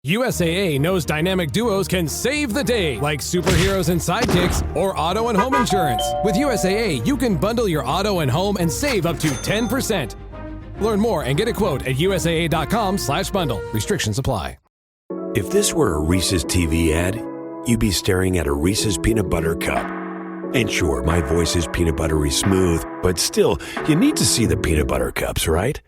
USAA knows dynamic duos can save the day, like superheroes and sidekicks or auto and home insurance. With USAA, you can bundle your auto and home and save up to 10%. Learn more and get a quote at usaa.com/bundle. Restrictions apply. If this were a Reese's TV ad, you'd be staring at a Reese's peanut butter cup. And sure, my voice is peanut buttery smooth, but still, you need to see the peanut butter cups, right?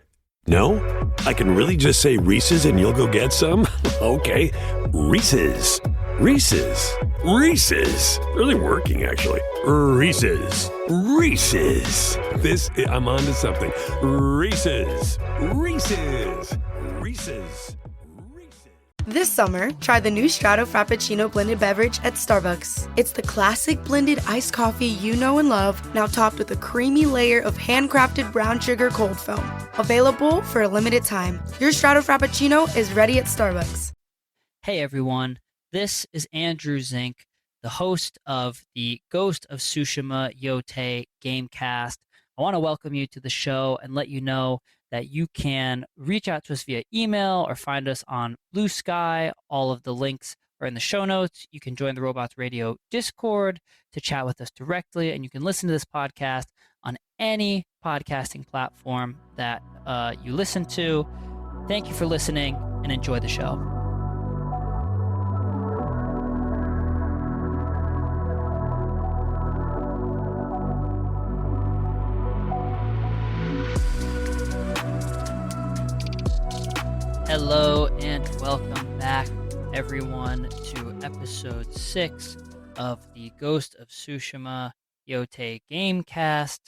No? I can really just say Reese's and you'll go get some? Okay, Reese's. Reese's. Reese's. Really working, actually. Reese's. Reese's. I'm on to something. Reese's. Reese's. Reese's. This summer, try the new Strato Frappuccino blended beverage at Starbucks. It's the classic blended iced coffee you know and love, now topped with a creamy layer of handcrafted brown sugar cold foam. Available for a limited time. Your Strato Frappuccino is ready at Starbucks. Hey everyone, this is Andrew Zink, the host of the Ghost of Tsushima Yotei Gamecast. I want to welcome you to the show and let you know that you can reach out to us via email or find us on Blue Sky. All of the links are in the show notes. You can join the Robots Radio Discord to chat with us directly, and you can listen to this podcast on any podcasting platform that you listen to. Thank you for listening and enjoy the show. Hello and welcome back, everyone, to episode 6 of the Ghost of Tsushima Yotei Gamecast.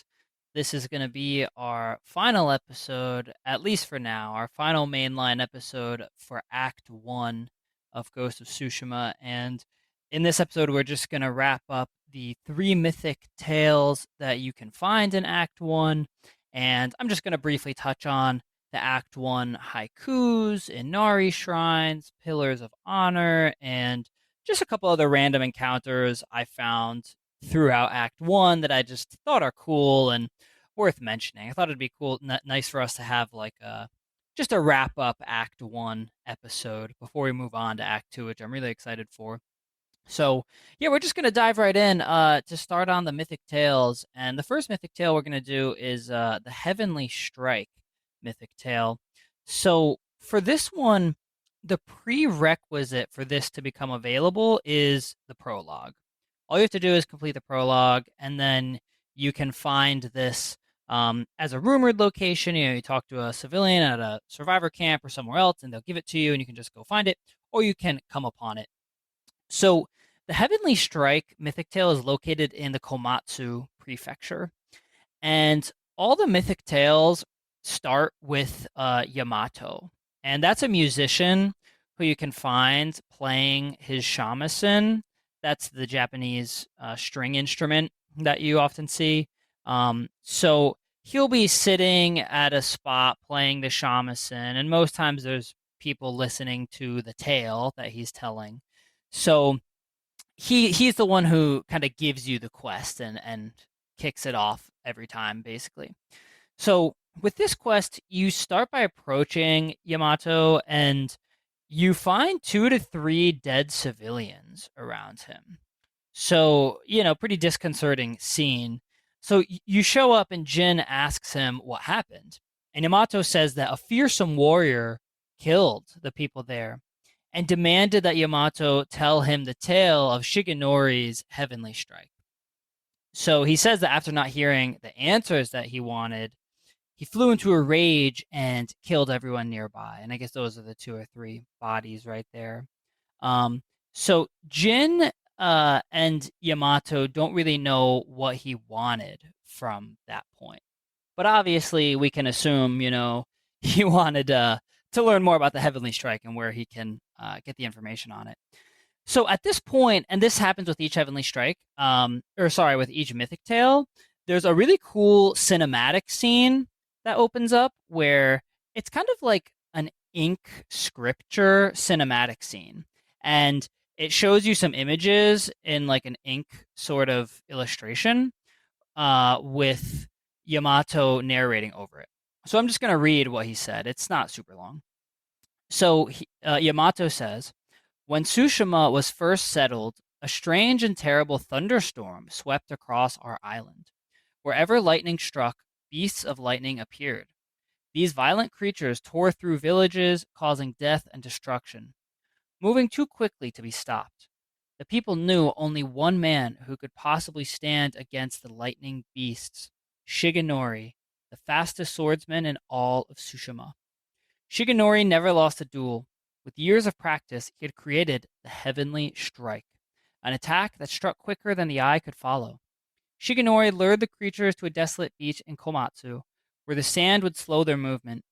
This is going to be our final episode, at least for now, our final mainline episode for Act 1 of Ghost of Tsushima. And in this episode, we're just going to wrap up the 3 mythic tales that you can find in Act 1. And I'm just going to briefly touch on the Act 1 haikus, Inari Shrines, Pillars of Honor, and just a couple other random encounters I found throughout Act 1 that I just thought are cool and worth mentioning. I thought it'd be cool, nice for us to have like just a wrap-up Act 1 episode before we move on to Act 2, which I'm really excited for. So, yeah, we're just going to dive right in to start on the Mythic Tales. And the first Mythic Tale we're going to do is the Heavenly Strike Mythic Tale. So for this one, the prerequisite for this to become available is the prologue. All you have to do is complete the prologue, and then you can find this as a rumored location. You talk to a civilian at a survivor camp or somewhere else, and they'll give it to you, and you can just go find it, or you can come upon it. So the Heavenly Strike Mythic Tale is located in the Komatsu Prefecture, and all the Mythic Tales start with Yamato, and that's a musician who you can find playing his shamisen. That's the Japanese string instrument that you often see. So he'll be sitting at a spot playing the shamisen, and most times there's people listening to the tale that he's telling. So he's the one who kind of gives you the quest and kicks it off every time, basically. So with this quest, you start by approaching Yamato, and you find 2 to 3 dead civilians around him. So, pretty disconcerting scene. So you show up, and Jin asks him what happened. And Yamato says that a fearsome warrior killed the people there and demanded that Yamato tell him the tale of Shigenori's Heavenly Strike. So he says that after not hearing the answers that he wanted, he flew into a rage and killed everyone nearby. And I guess those are the 2 or 3 bodies right there. So Jin and Yamato don't really know what he wanted from that point. But obviously, we can assume, he wanted to learn more about the Heavenly Strike and where he can get the information on it. So at this point, and this happens with each Heavenly Strike, with each Mythic Tale, there's a really cool cinematic scene that opens up where it's kind of like an ink scripture cinematic scene. And it shows you some images in like an ink sort of illustration with Yamato narrating over it. So I'm just going to read what he said. It's not super long. So Yamato says, when Tsushima was first settled, a strange and terrible thunderstorm swept across our island. Wherever lightning struck, beasts of lightning appeared. These violent creatures tore through villages, causing death and destruction, moving too quickly to be stopped. The people knew only one man who could possibly stand against the lightning beasts, Shigenori, the fastest swordsman in all of Tsushima. Shigenori never lost a duel. With years of practice, he had created the Heavenly Strike, an attack that struck quicker than the eye could follow. Shigenori lured the creatures to a desolate beach in Komatsu, where the sand would slow their movement.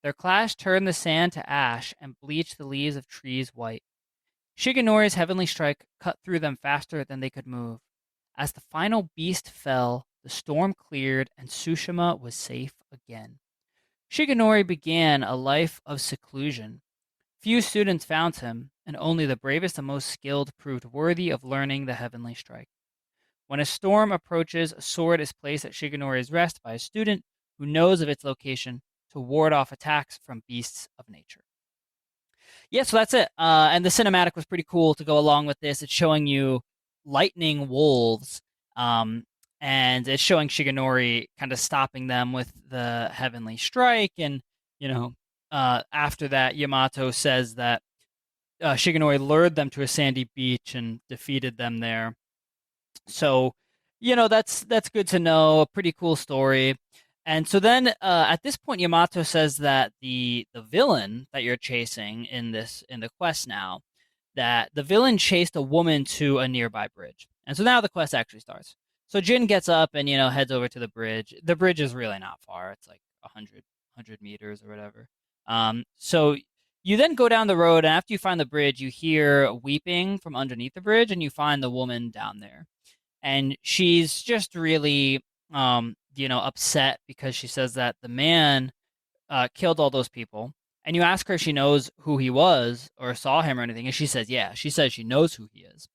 Their clash turned the sand to ash and bleached the leaves of trees white. Shigenori's heavenly strike cut through them faster than they could move. As the final beast fell, the storm cleared and Tsushima was safe again. Shigenori began a life of seclusion. Few students found him, and only the bravest and most skilled proved worthy of learning the heavenly strike. When a storm approaches, a sword is placed at Shigenori's rest by a student who knows of its location to ward off attacks from beasts of nature. Yeah, so that's it. And the cinematic was pretty cool to go along with this. It's showing you lightning wolves, and it's showing Shigenori kind of stopping them with the heavenly strike. And, after that, Yamato says that Shigenori lured them to a sandy beach and defeated them there. So, that's good to know. A pretty cool story. And so then at this point, Yamato says that the villain that you're chasing in the quest now, that the villain chased a woman to a nearby bridge. And so now the quest actually starts. So Jin gets up and, heads over to the bridge. The bridge is really not far. It's like 100 meters or whatever. So you then go down the road, and after you find the bridge, you hear weeping from underneath the bridge, and you find the woman down there. And she's just really upset because she says that the man killed all those people. And you ask her if she knows who he was or saw him or anything, and she says yeah. She says she knows who he is,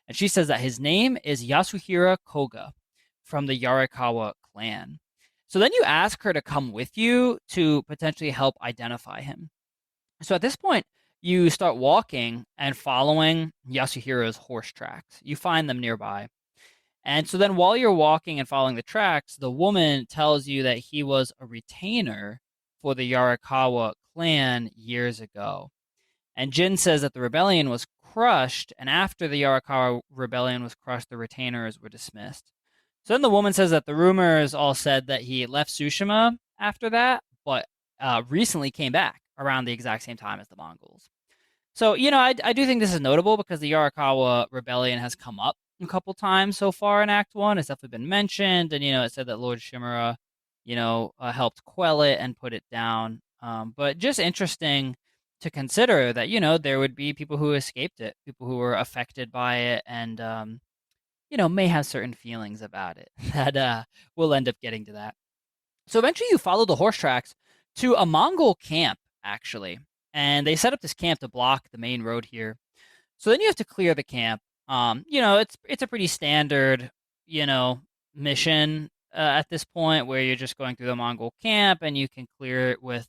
and she says that his name is Yasuhira Koga from the Yarikawa clan. So then you ask her to come with you to potentially help identify him. So at this point, you start walking and following Yasuhira's horse tracks. You find them nearby. And so then while you're walking and following the tracks, the woman tells you that he was a retainer for the Yarikawa clan years ago. And Jin says that the rebellion was crushed, and after the Yarikawa rebellion was crushed, the retainers were dismissed. So then the woman says that the rumors all said that he left Tsushima after that, but recently came back around the exact same time as the Mongols. So, I do think this is notable because the Yarikawa rebellion has come up a couple times so far in Act 1. It's definitely been mentioned, and, it said that Lord Shimura, helped quell it and put it down. But just interesting to consider that, there would be people who escaped it, people who were affected by it, and, may have certain feelings about it that we'll end up getting to that. So eventually you follow the horse tracks to a Mongol camp, actually. And they set up this camp to block the main road here. So then you have to clear the camp. It's a pretty standard, mission at this point where you're just going through the Mongol camp and you can clear it with,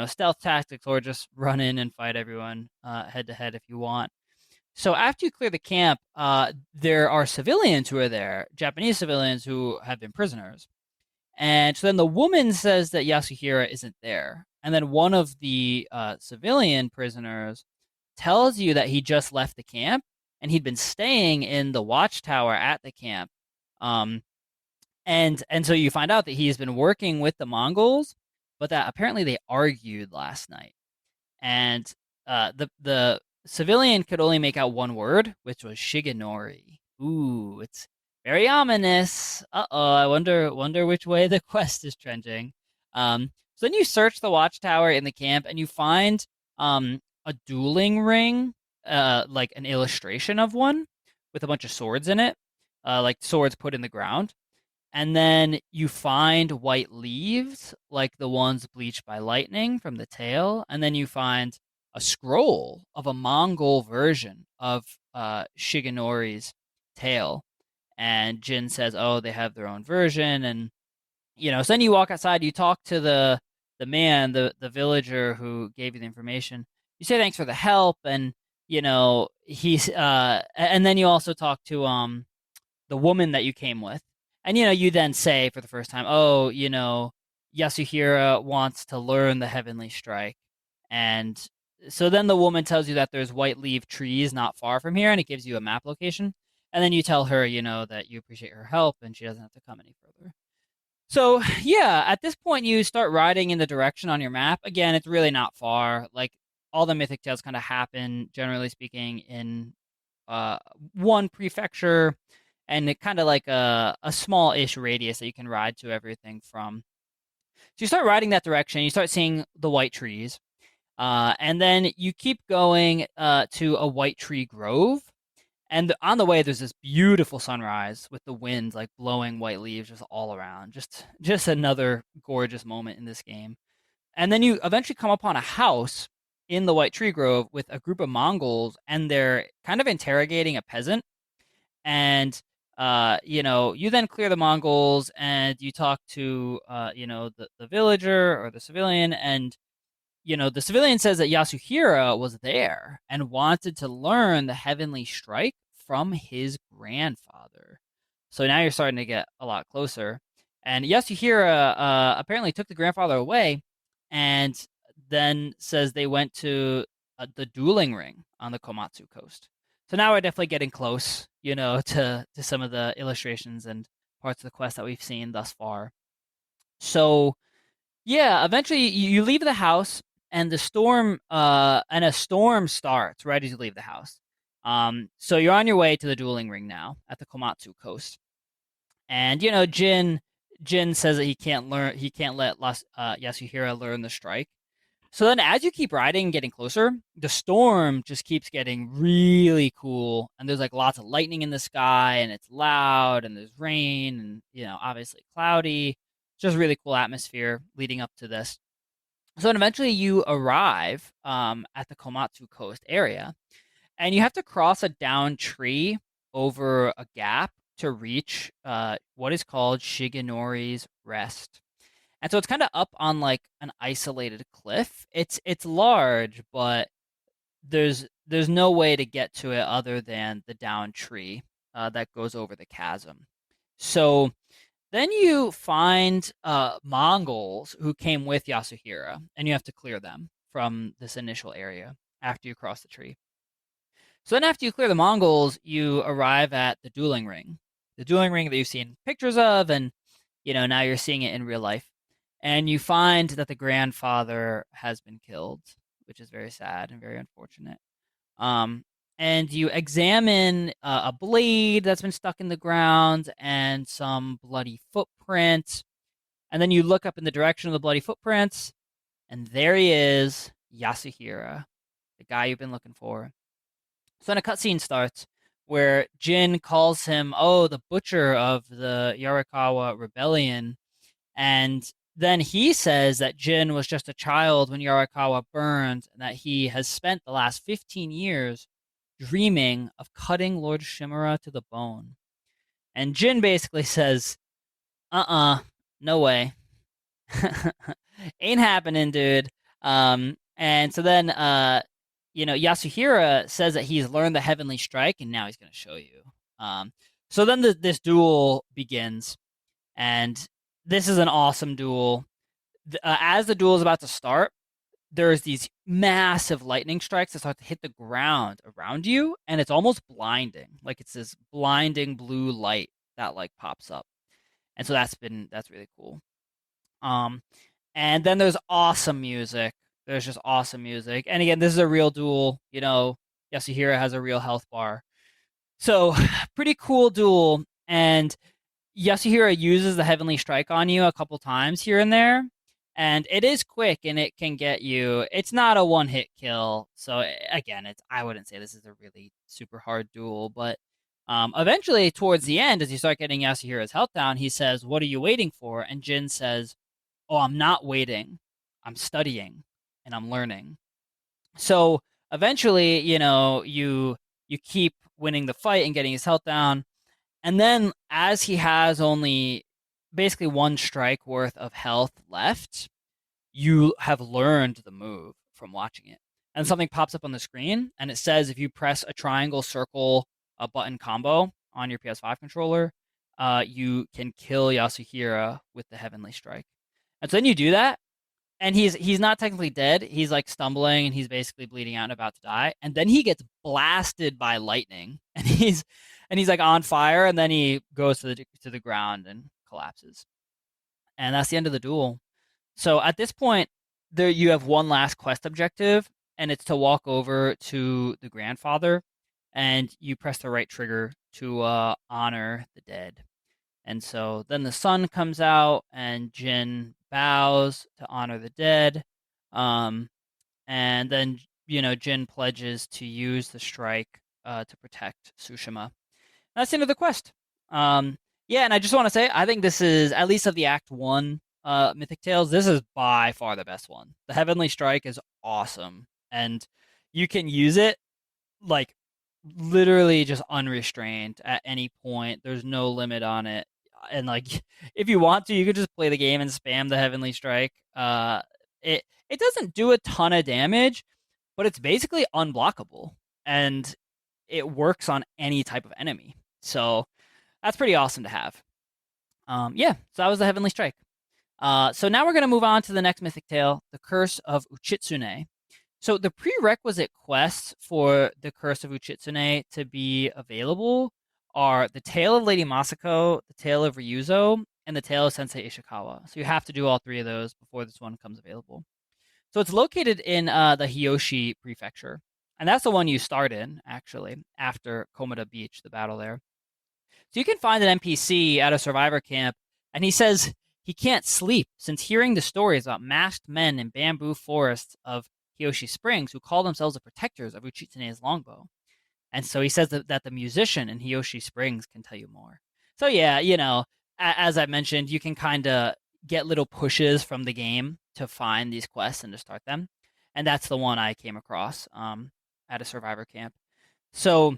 stealth tactics or just run in and fight everyone head to head if you want. So after you clear the camp, there are civilians who are there, Japanese civilians who have been prisoners. And so then the woman says that Yasuhira isn't there. And then one of the civilian prisoners tells you that he just left the camp and he'd been staying in the watchtower at the camp. And so you find out that he's been working with the Mongols, but that apparently they argued last night. And the civilian could only make out one word, which was Shigenori. Ooh, it's very ominous. I wonder which way the quest is trending. So then you search the watchtower in the camp and you find a dueling ring, like an illustration of one with a bunch of swords in it, like swords put in the ground. And then you find white leaves, like the ones bleached by lightning from the tail. And then you find a scroll of a Mongol version of Shigenori's tail. And Jin says, oh, they have their own version. And, so then you walk outside, you talk to the the man, the villager who gave you the information, you say thanks for the help, and he's and then you also talk to the woman that you came with. And you then say for the first time, "Oh, Yasuhira wants to learn the heavenly strike." And so then the woman tells you that there's white leaf trees not far from here, and it gives you a map location. And then you tell her, that you appreciate her help and she doesn't have to come any further. So, yeah, at this point you start riding in the direction on your map. Again, it's really not far. Like, all the Mythic Tales kind of happen, generally speaking, in uh, one prefecture, and it kind of like a small-ish radius that you can ride to everything from. So you start riding that direction, you start seeing the white trees, and then you keep going to a white tree grove. And on the way, there's this beautiful sunrise with the wind like blowing white leaves just all around. Just another gorgeous moment in this game. And then you eventually come upon a house in the white tree grove with a group of Mongols, and they're kind of interrogating a peasant. And you then clear the Mongols, and you talk to the villager or the civilian, and the civilian says that Yasuhira was there and wanted to learn the heavenly strike from his grandfather. So now you're starting to get a lot closer. And Yasuhira apparently took the grandfather away, and then says they went to the dueling ring on the Komatsu coast. So now we're definitely getting close, to some of the illustrations and parts of the quest that we've seen thus far. So yeah, eventually you leave the house, and a storm starts right as you leave the house. So you're on your way to the dueling ring now at the Komatsu coast. And Jin says that he can't let Yasuhira learn the strike. So then as you keep riding and getting closer, the storm just keeps getting really cool, and there's like lots of lightning in the sky, and it's loud, and there's rain, and obviously cloudy. Just really cool atmosphere leading up to this. So then eventually you arrive at the Komatsu coast area, and you have to cross a downed tree over a gap to reach what is called Shigenori's Rest. And so it's kind of up on like an isolated cliff. It's large, but there's no way to get to it other than the downed tree that goes over the chasm. So then you find Mongols who came with Yasuhira, and you have to clear them from this initial area after you cross the tree. So then after you clear the Mongols, you arrive at the dueling ring. The dueling ring that you've seen pictures of, and now you're seeing it in real life. And you find that the grandfather has been killed, which is very sad and very unfortunate. And you examine a blade that's been stuck in the ground and some bloody footprints. And then you look up in the direction of the bloody footprints, and there he is, Yasuhira, the guy you've been looking for. So then a cutscene starts where Jin calls him, the butcher of the Yarikawa rebellion. And then he says that Jin was just a child when Yarikawa burned, and that he has spent the last 15 years dreaming of cutting Lord Shimura to the bone. And Jin basically says, no way. Ain't happening, dude. And so then, Yasuhira says that he's learned the heavenly strike, and now he's going to show you. So then this duel begins, and this is an awesome duel. As the duel is about to start, there's these massive lightning strikes that start to hit the ground around you, and it's almost blinding. Like, it's this blinding blue light that like pops up. And so that's really cool. And then there's awesome music. There's just awesome music. And again, this is a real duel. Yasuhira has a real health bar. So pretty cool duel. And Yasuhira uses the heavenly strike on you a couple times here and there. And it is quick, and it can get you. It's not a one-hit kill. So again, I wouldn't say this is a really super hard duel, but eventually towards the end, as you start getting Yasuhira's health down, he says, "What are you waiting for?" And Jin says, "Oh, I'm not waiting. I'm studying, and I'm learning." So eventually, you keep winning the fight and getting his health down. And then as he has only basically one strike worth of health left, you have learned the move from watching it. And something pops up on the screen, and it says if you press a triangle, circle, a button combo on your PS5 controller, you can kill Yasuhira with the Heavenly Strike. And so then you do that, and he's not technically dead. He's like stumbling, and he's basically bleeding out and about to die. And then he gets blasted by lightning, and he's like on fire, and then he goes to the ground and collapses. And that's the end of the duel. So at this point, there you have one last quest objective, and it's to walk over to the grandfather, and you press the right trigger to honor the dead. And so then the sun comes out, and Jin bows to honor the dead. And then Jin pledges to use the strike to protect Tsushima. That's the end of the quest. Yeah, and I just want to say, I think this is, at least of the Act 1 Mythic Tales, this is by far the best one. The Heavenly Strike is awesome, and you can use it like literally just unrestrained at any point. There's no limit on it. And like if you want to, you could just play the game and spam the Heavenly Strike. It doesn't do a ton of damage, but it's basically unblockable, and it works on any type of enemy. So that's pretty awesome to have. Yeah, so that was the Heavenly Strike. So now we're going to move on to the next Mythic Tale, the Curse of Uchitsune. So the prerequisite quests for the Curse of Uchitsune to be available are the Tale of Lady Masako, the Tale of Ryuzo, and the Tale of Sensei Ishikawa. So you have to do all three of those before this one comes available. So it's located in the Hiyoshi Prefecture, and that's the one you start in, actually, after Komada Beach, the battle there. So you can find an NPC at a survivor camp, and he says he can't sleep since hearing the stories about masked men in bamboo forests of Hiyoshi Springs who call themselves the protectors of Uchitsune's longbow. And so he says that the musician in Hiyoshi Springs can tell you more. So yeah, as I mentioned, you can kind of get little pushes from the game to find these quests and to start them. And that's the one I came across at a survivor camp. So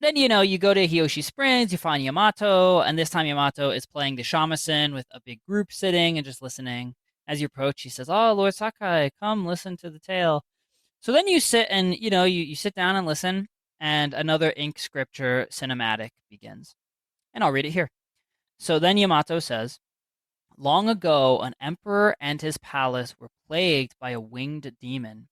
then, you go to Hiyoshi Springs, you find Yamato, and this time Yamato is playing the shamisen with a big group sitting and just listening. As you approach, he says, "Oh, Lord Sakai, come listen to the tale." So then you sit and, you sit down and listen, and another ink scripture cinematic begins. And I'll read it here. So then Yamato says, "Long ago, an emperor and his palace were plagued by a winged demon.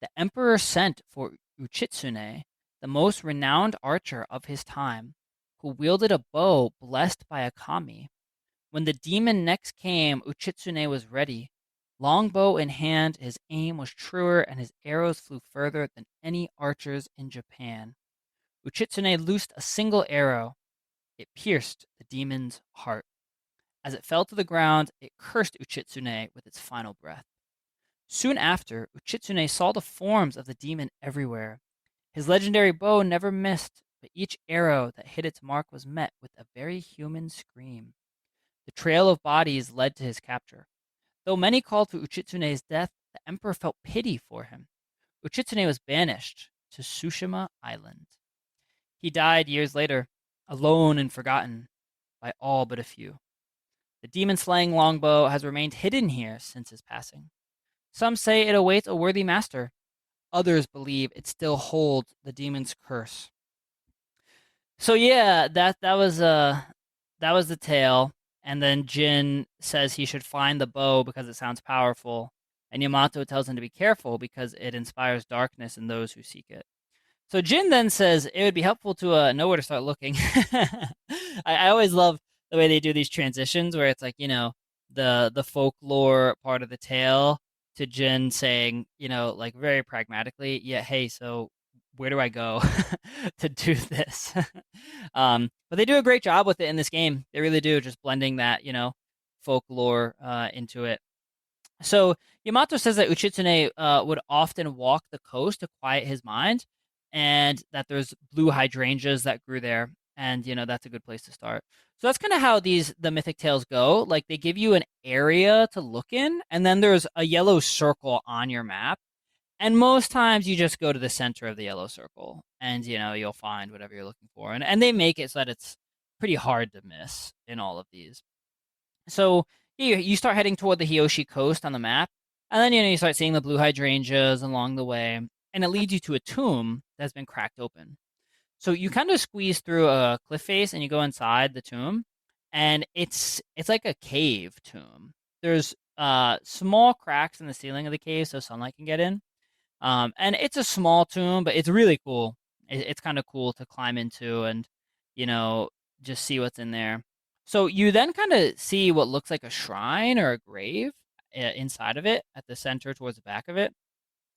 The emperor sent for Uchitsune, the most renowned archer of his time, who wielded a bow blessed by a kami. When the demon next came, Uchitsune was ready. Longbow in hand, his aim was truer, and his arrows flew further than any archers in Japan. Uchitsune loosed a single arrow. It pierced the demon's heart. As it fell to the ground, it cursed Uchitsune with its final breath. Soon after, Uchitsune saw the forms of the demon everywhere. His legendary bow never missed, but each arrow that hit its mark was met with a very human scream. The trail of bodies led to his capture. Though many called for Uchitsune's death, the emperor felt pity for him. Uchitsune was banished to Tsushima Island. He died years later, alone and forgotten by all but a few. The demon-slaying longbow has remained hidden here since his passing. Some say it awaits a worthy master. Others believe it still holds the demon's curse." So yeah, that was the tale. And then Jin says he should find the bow because it sounds powerful, and Yamato tells him to be careful because it inspires darkness in those who seek it. So Jin then says it would be helpful to know where to start looking. I always love the way they do these transitions where it's like, the folklore part of the tale to Jin saying, like very pragmatically, yeah, hey, so where do I go to do this? But they do a great job with it in this game. They really do, just blending that, folklore into it. So Yamato says that Uchitsune would often walk the coast to quiet his mind, and that there's blue hydrangeas that grew there, and that's a good place to start. So that's kind of how the Mythic Tales go. Like they give you an area to look in, and then there's a yellow circle on your map. And most times you just go to the center of the yellow circle, and you'll find whatever you're looking for. And they make it so that it's pretty hard to miss in all of these. So you start heading toward the Hiyoshi coast on the map, And then, you start seeing the blue hydrangeas along the way, and it leads you to a tomb that's been cracked open. So you kind of squeeze through a cliff face and you go inside the tomb, and it's like a cave tomb. There's small cracks in the ceiling of the cave so sunlight can get in. And it's a small tomb, but it's really cool. It's kind of cool to climb into and, you know, just see what's in there. So you then kind of see what looks like a shrine or a grave inside of it at the center towards the back of it.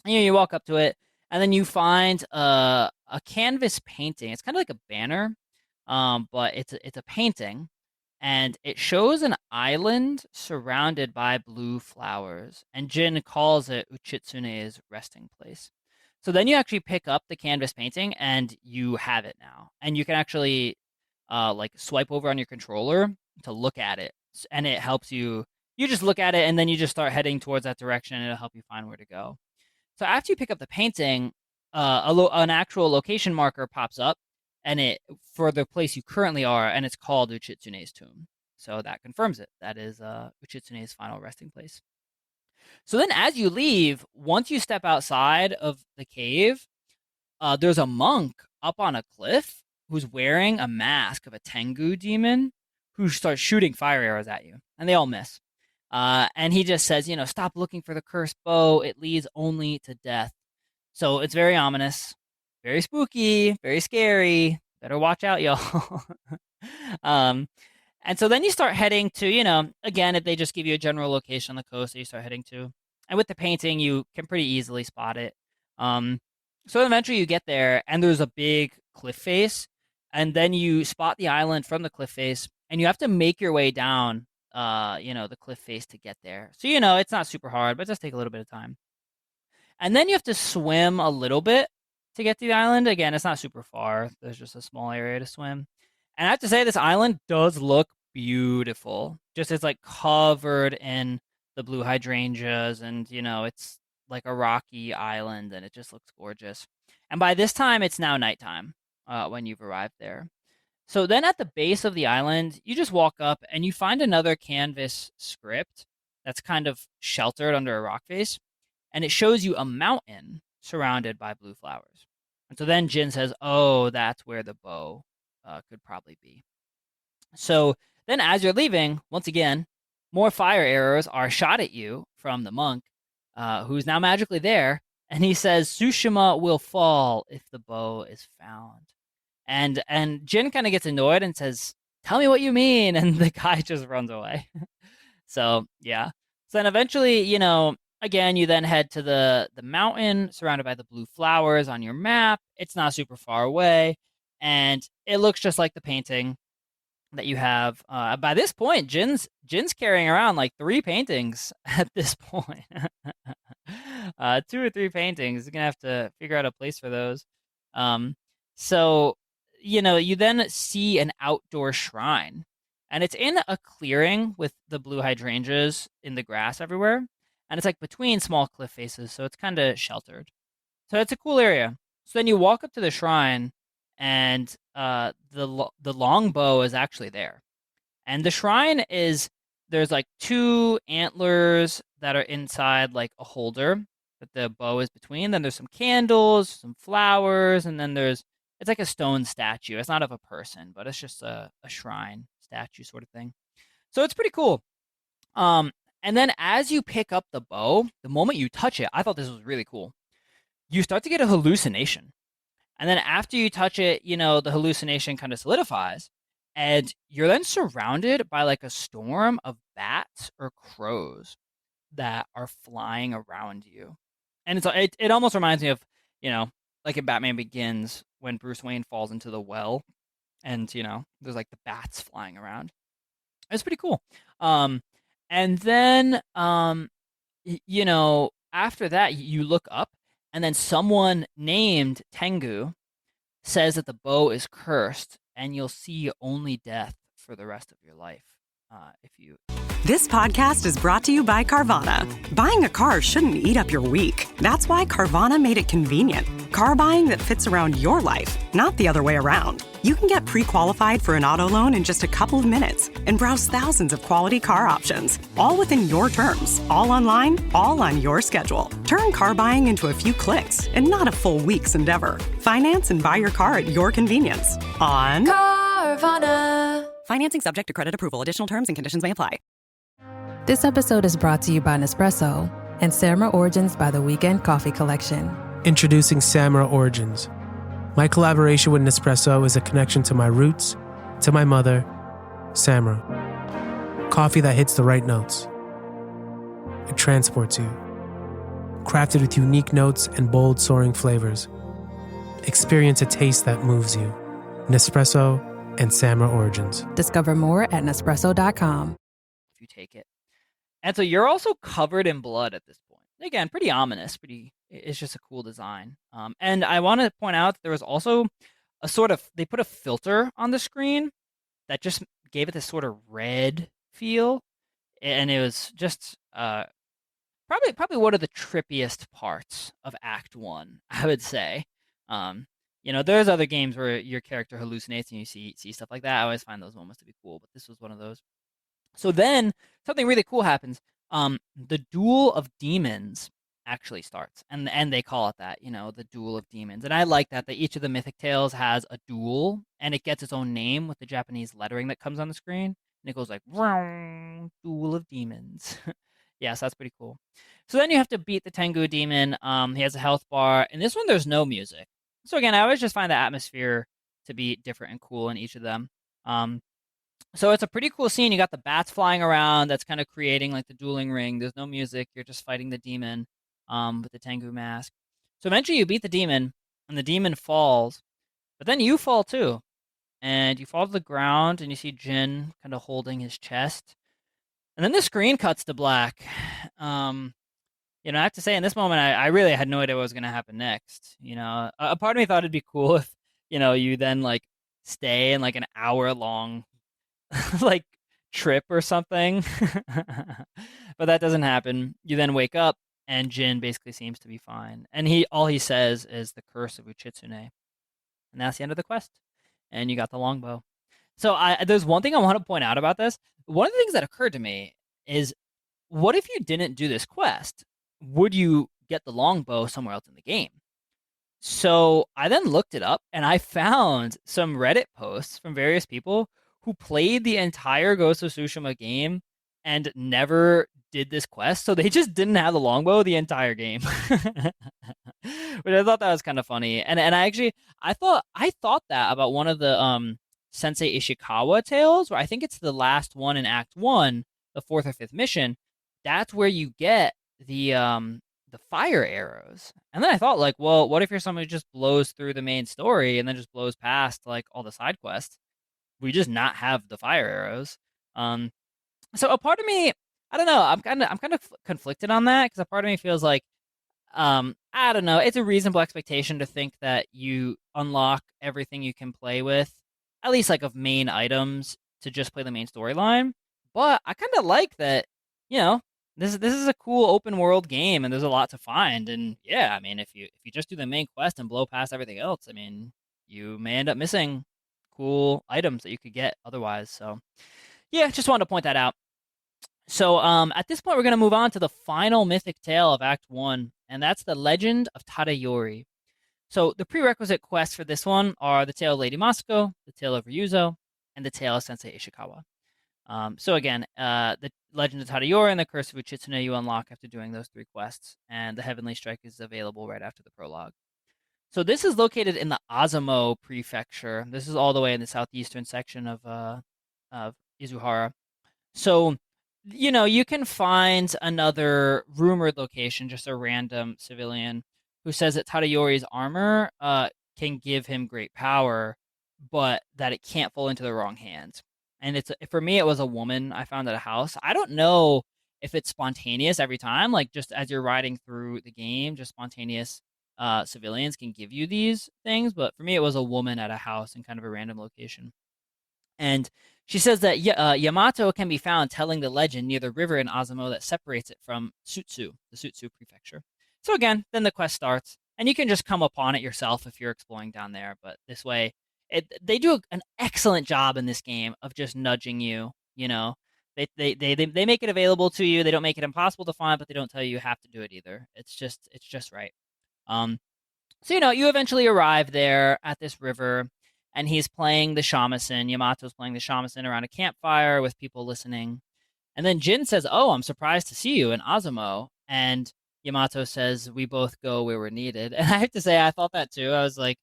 And, you walk up to it, and then you find a canvas painting. It's kind of like a banner, but it's a painting, and it shows an island surrounded by blue flowers. And Jin calls it Uchitsune's resting place. So then you actually pick up the canvas painting, and you have it now, and you can actually like swipe over on your controller to look at it, and it helps you. You just look at it, and then you just start heading towards that direction, and it'll help you find where to go. So after you pick up the painting, an actual location marker pops up, and it for the place you currently are, and it's called Uchitsune's tomb. So that confirms it. That is Uchitsune's final resting place. So then, as you leave, once you step outside of the cave, there's a monk up on a cliff who's wearing a mask of a Tengu demon who starts shooting fire arrows at you, and they all miss. And he just says, stop looking for the cursed bow. It leads only to death. So it's very ominous, very spooky, very scary. Better watch out, y'all. um, and so then you start heading to, again, if they just give you a general location on the coast that you start heading to. And with the painting, you can pretty easily spot it. So eventually you get there, and there's a big cliff face. And then you spot the island from the cliff face, and you have to make your way down the cliff face to get there. So, it's not super hard, but it does take a little bit of time. And then you have to swim a little bit to get to the island. Again, it's not super far. There's just a small area to swim. And I have to say, this island does look beautiful. Just it's like covered in the blue hydrangeas, and, it's like a rocky island, and it just looks gorgeous. And by this time, it's now nighttime when you've arrived there. So then at the base of the island, you just walk up and you find another canvas script that's kind of sheltered under a rock face, and it shows you a mountain surrounded by blue flowers. And so then Jin says, oh, that's where the bow could probably be. So then as you're leaving, once again, more fire arrows are shot at you from the monk, who's now magically there, and he says, Tsushima will fall if the bow is found. And Jin kind of gets annoyed and says, tell me what you mean. And the guy just runs away. So, yeah. So then eventually, again, you then head to the mountain surrounded by the blue flowers on your map. It's not super far away. And it looks just like the painting that you have. By this point, Jin's carrying around like 3 paintings at this point. 2 or 3 paintings. You're going to have to figure out a place for those. So you then see an outdoor shrine, and it's in a clearing with the blue hydrangeas in the grass everywhere, and it's like between small cliff faces, so it's kind of sheltered. So it's a cool area. So then you walk up to the shrine, and the longbow is actually there, and the shrine there's like 2 antlers that are inside like a holder that the bow is between. Then there's some candles, some flowers, and then it's like a stone statue. It's not of a person, but it's just a shrine statue sort of thing. So it's pretty cool. And then as you pick up the bow, the moment you touch it, I thought this was really cool. You start to get a hallucination. And then after you touch it, the hallucination kind of solidifies. And you're then surrounded by like a storm of bats or crows that are flying around you. And it almost reminds me of, like in Batman Begins when Bruce Wayne falls into the well, and there's like the bats flying around. It's pretty cool. And then after that you look up, and then someone named Tengu says that the bow is cursed, and you'll see only death for the rest of your life if you This podcast is brought to you by Carvana. Buying a car shouldn't eat up your week. That's why Carvana made it convenient. Car buying that fits around your life, not the other way around. You can get pre-qualified for an auto loan in just a couple of minutes and browse thousands of quality car options, all within your terms, all online, all on your schedule. Turn car buying into a few clicks and not a full week's endeavor. Finance and buy your car at your convenience on Carvana. Financing subject to credit approval. Additional terms and conditions may apply. This episode is brought to you by Nespresso and Samra Origins by the Weekend Coffee Collection. Introducing Samra Origins. My collaboration with Nespresso is a connection to my roots, to my mother, Samra. Coffee that hits the right notes. It transports you. Crafted with unique notes and bold, soaring flavors. Experience a taste that moves you. Nespresso and Samra Origins. Discover more at Nespresso.com. If you take it. And so you're also covered in blood at this point. Again, pretty ominous, it's just a cool design. And I want to point out that there was also they put a filter on the screen that just gave it this sort of red feel. And it was just probably one of the trippiest parts of Act 1, I would say. There's other games where your character hallucinates and you see stuff like that. I always find those moments to be cool, but this was one of those. So then something really cool happens. The Duel of Demons actually starts, and they call it that, the Duel of Demons. And I like that each of the Mythic Tales has a duel, and it gets its own name with the Japanese lettering that comes on the screen, and it goes like Duel of Demons. Yeah, so that's pretty cool. So then you have to beat the Tengu demon. He has a health bar. In this one, there's no music. So again, I always just find the atmosphere to be different and cool in each of them. So it's a pretty cool scene. You got the bats flying around. That's kind of creating like the dueling ring. There's no music. You're just fighting the demon with the Tengu mask. So eventually you beat the demon, and the demon falls. But then you fall too. And you fall to the ground, and you see Jin kind of holding his chest. And then the screen cuts to black. I have to say, in this moment, I really had no idea what was going to happen next. A part of me thought it'd be cool if, you then like stay in like an hour-long like trip or something. But that doesn't happen. You then wake up, and Jin basically seems to be fine. And all he says is the curse of Uchitsune. And that's the end of the quest. And you got the longbow. So there's one thing I want to point out about this. One of the things that occurred to me is, what if you didn't do this quest? Would you get the longbow somewhere else in the game? So I then looked it up, and I found some Reddit posts from various people who played the entire Ghost of Tsushima game and never did this quest. So they just didn't have the longbow the entire game. But I thought that was kind of funny. And I thought that about one of the Sensei Ishikawa tales, where I think it's the last one in Act 1, the 4th or 5th mission. That's where you get the fire arrows. And then I thought, like, well, what if you're somebody who just blows through the main story and then just blows past like all the side quests? We just not have the fire arrows. So a part of me, I don't know, I'm kind of conflicted on that, because a part of me feels like, I don't know, it's a reasonable expectation to think that you unlock everything you can play with, at least like of main items, to just play the main storyline. But I kind of like that, this is a cool open world game, and there's a lot to find. And yeah, I mean, if you just do the main quest and blow past everything else, I mean, you may end up missing cool items that you could get otherwise. So yeah, just wanted to point that out. So at this point, we're going to move on to the final mythic tale of Act 1, and that's the Legend of Tadayori. So the prerequisite quests for this one are the Tale of Lady Masako, the Tale of Ryuzo, and the Tale of Sensei Ishikawa. So again, the Legend of Tadayori and the Curse of Uchitsune you unlock after doing those 3 quests, and the Heavenly Strike is available right after the prologue. So this is located in the Azamo Prefecture. This is all the way in the southeastern section of Izuhara. So, you can find another rumored location, just a random civilian, who says that Tadayori's armor can give him great power, but that it can't fall into the wrong hands. And for me, it was a woman I found at a house. I don't know if it's spontaneous every time, like just as you're riding through the game, just spontaneous civilians can give you these things. But for me, it was a woman at a house in kind of a random location. And She says that Yamato can be found telling the legend near the river in Azamo that separates it from Sutsu, the Sutsu prefecture. So again, then the quest starts, and you can just come upon it yourself if you're exploring down there. But this way, they do an excellent job in this game of just nudging you. They make it available to you. They don't make it impossible to find, but they don't tell you have to do it either. It's just right. So you eventually arrive there at this river, and he's playing the shamisen. Yamato's playing the shamisen around a campfire with people listening. And then Jin says, "Oh, I'm surprised to see you in Azamo." And Yamato says, "We both go where we're needed." And I have to say, I thought that too. I was like,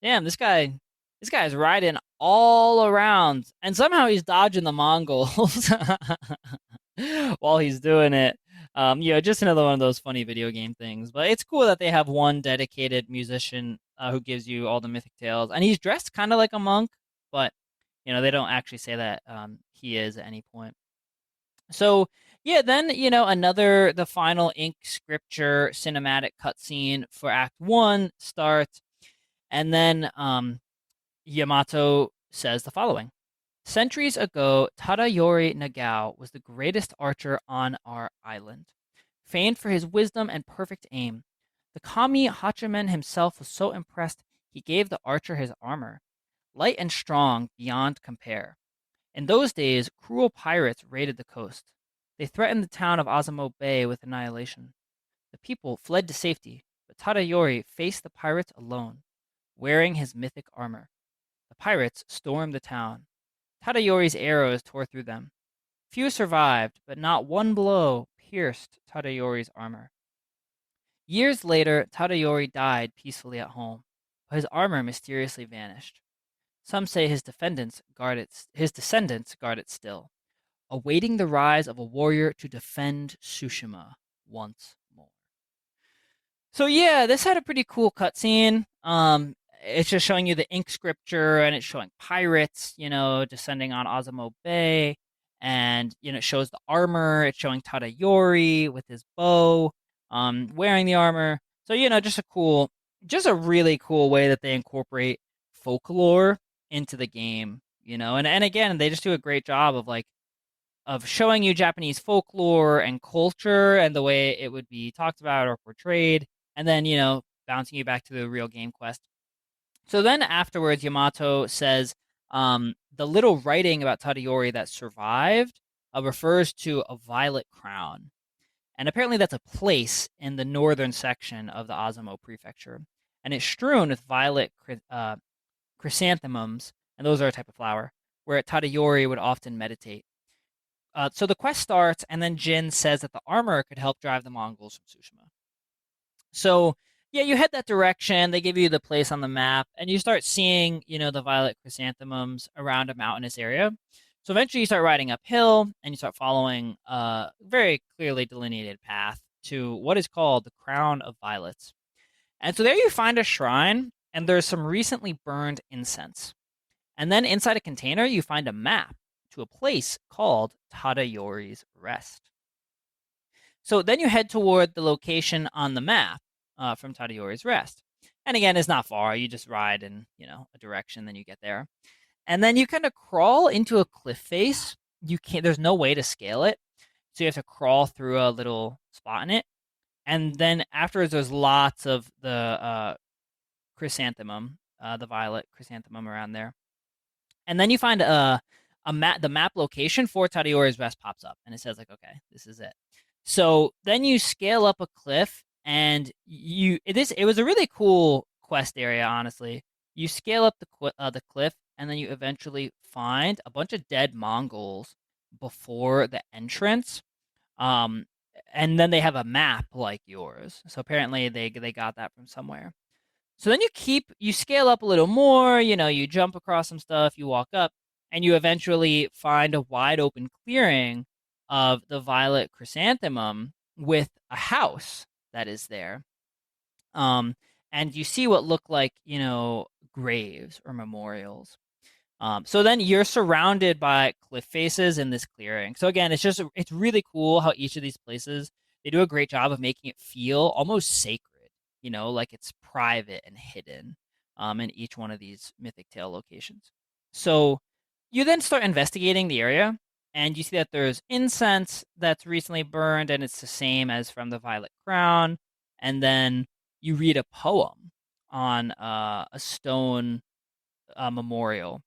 "Damn, this guy's riding all around, and somehow he's dodging the Mongols while he's doing it." Just another one of those funny video game things. But it's cool that they have one dedicated musician who gives you all the Mythic Tales, and he's dressed kind of like a monk, but they don't actually say that he is at any point. So yeah, then the final ink scripture cinematic cutscene for Act 1 starts, and then Yamato says the following. Centuries ago, Tadayori Nagao was the greatest archer on our island. Famed for his wisdom and perfect aim, the Kami Hachiman himself was so impressed he gave the archer his armor, light and strong beyond compare. In those days, cruel pirates raided the coast. They threatened the town of Azamo Bay with annihilation. The people fled to safety, but Tadayori faced the pirates alone, wearing his mythic armor. The pirates stormed the town. Tadayori's arrows tore through them. Few survived, but not one blow pierced Tadayori's armor. Years later, Tadayori died peacefully at home, but his armor mysteriously vanished. Some say his descendants guard it still, awaiting the rise of a warrior to defend Tsushima once more. So yeah, this had a pretty cool cutscene. It's just showing you the ink scripture, and it's showing pirates, descending on Azamo Bay, and it shows the armor. It's showing Tadayori with his bow, wearing the armor. So just a really cool way that they incorporate folklore into the game, and again, they just do a great job of showing you Japanese folklore and culture and the way it would be talked about or portrayed, and then bouncing you back to the real game quest. So then afterwards, Yamato says the little writing about Tadayori that survived refers to a violet crown. And apparently that's a place in the northern section of the Azamo prefecture. And it's strewn with violet chrysanthemums, and those are a type of flower, where Tadayori would often meditate. So the quest starts, and then Jin says that the armor could help drive the Mongols from Tsushima. So yeah, you head that direction. They give you the place on the map, and you start seeing, the violet chrysanthemums around a mountainous area. So eventually you start riding uphill, and you start following a very clearly delineated path to what is called the Crown of Violets. And so there you find a shrine, and there's some recently burned incense. And then inside a container, you find a map to a place called Tadayori's Rest. So then you head toward the location on the map from Tadayori's Rest. And again, it's not far. You just ride in, a direction, then you get there. And then you kind of crawl into a cliff face. There's no way to scale it. So you have to crawl through a little spot in it. And then afterwards, there's lots of the chrysanthemum, the violet chrysanthemum around there. And then you find the map location for Tadayori's Rest pops up, and it says okay, this is it. So then you scale up a cliff, and it was a really cool quest area, honestly. You scale up the cliff, and then you eventually find a bunch of dead Mongols before the entrance. And then they have a map like yours. So apparently they got that from somewhere. So then you scale up a little more, you jump across some stuff, you walk up, and you eventually find a wide open clearing of the violet chrysanthemum with a house that is there. And you see what look like, graves or memorials. So then you're surrounded by cliff faces in this clearing. So again, it's really cool how each of these places, they do a great job of making it feel almost sacred, like it's private and hidden in each one of these Mythic Tale locations. So you then start investigating the area, and you see that there's incense that's recently burned, and it's the same as from the Violet Crown. And then you read a poem on a stone memorial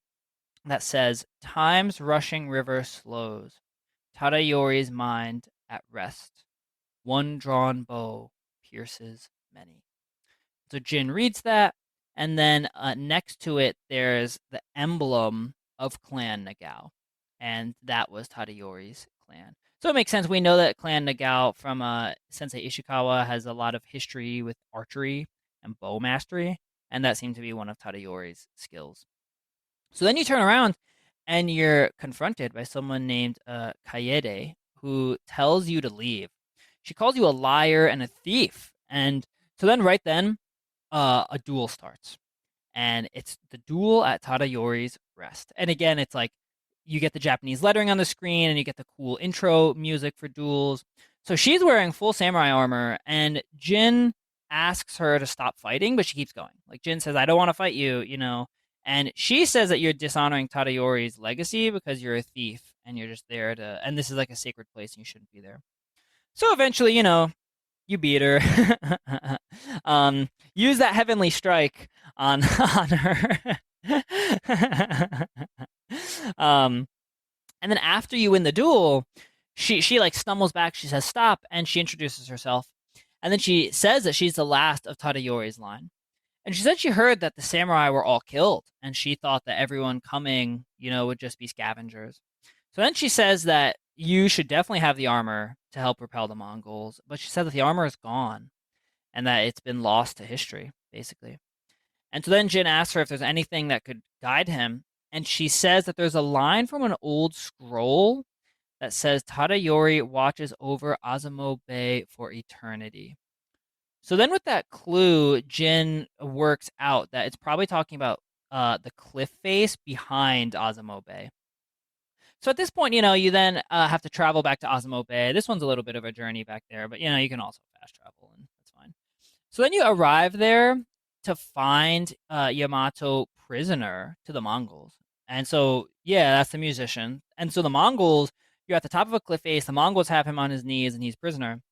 that says, "Time's rushing river slows, Tadayori's mind at rest. One drawn bow pierces many." So Jin reads that, and then next to it, there's the emblem of Clan Nagao, and that was Tadayori's clan. So it makes sense. We know that Clan Nagao from Sensei Ishikawa has a lot of history with archery and bow mastery, and that seemed to be one of Tadayori's skills. So then you turn around, and you're confronted by someone named Kaede, who tells you to leave. She calls you a liar and a thief, and so then right then, a duel starts, and it's the duel at Tadayori's rest. And again, it's like you get the Japanese lettering on the screen, and you get the cool intro music for duels. So she's wearing full samurai armor, and Jin asks her to stop fighting, but she keeps going. Like Jin says, "I don't want to fight you," and she says that you're dishonoring Tadayori's legacy because you're a thief and you're just there to, and this is like a sacred place and you shouldn't be there. So eventually, you beat her. Use that heavenly strike on her. And then after you win the duel, she like stumbles back. She says stop, and she introduces herself, and then she says that she's the last of Tadayori's line. And she said she heard that the samurai were all killed, and she thought that everyone coming, would just be scavengers. So then she says that you should definitely have the armor to help repel the Mongols, but she said that the armor is gone and that it's been lost to history, basically. And so then Jin asks her if there's anything that could guide him, and she says that there's a line from an old scroll that says Tadayori watches over Azamo Bay for eternity. So then with that clue, Jin works out that it's probably talking about the cliff face behind Azamo Bay. So at this point, you then have to travel back to Azamo Bay. This one's a little bit of a journey back there, but you can also fast travel, and that's fine. So then you arrive there to find Yamato prisoner to the Mongols. And so, yeah, that's the musician. And so the Mongols, you're at the top of a cliff face. The Mongols have him on his knees, and he's prisoner.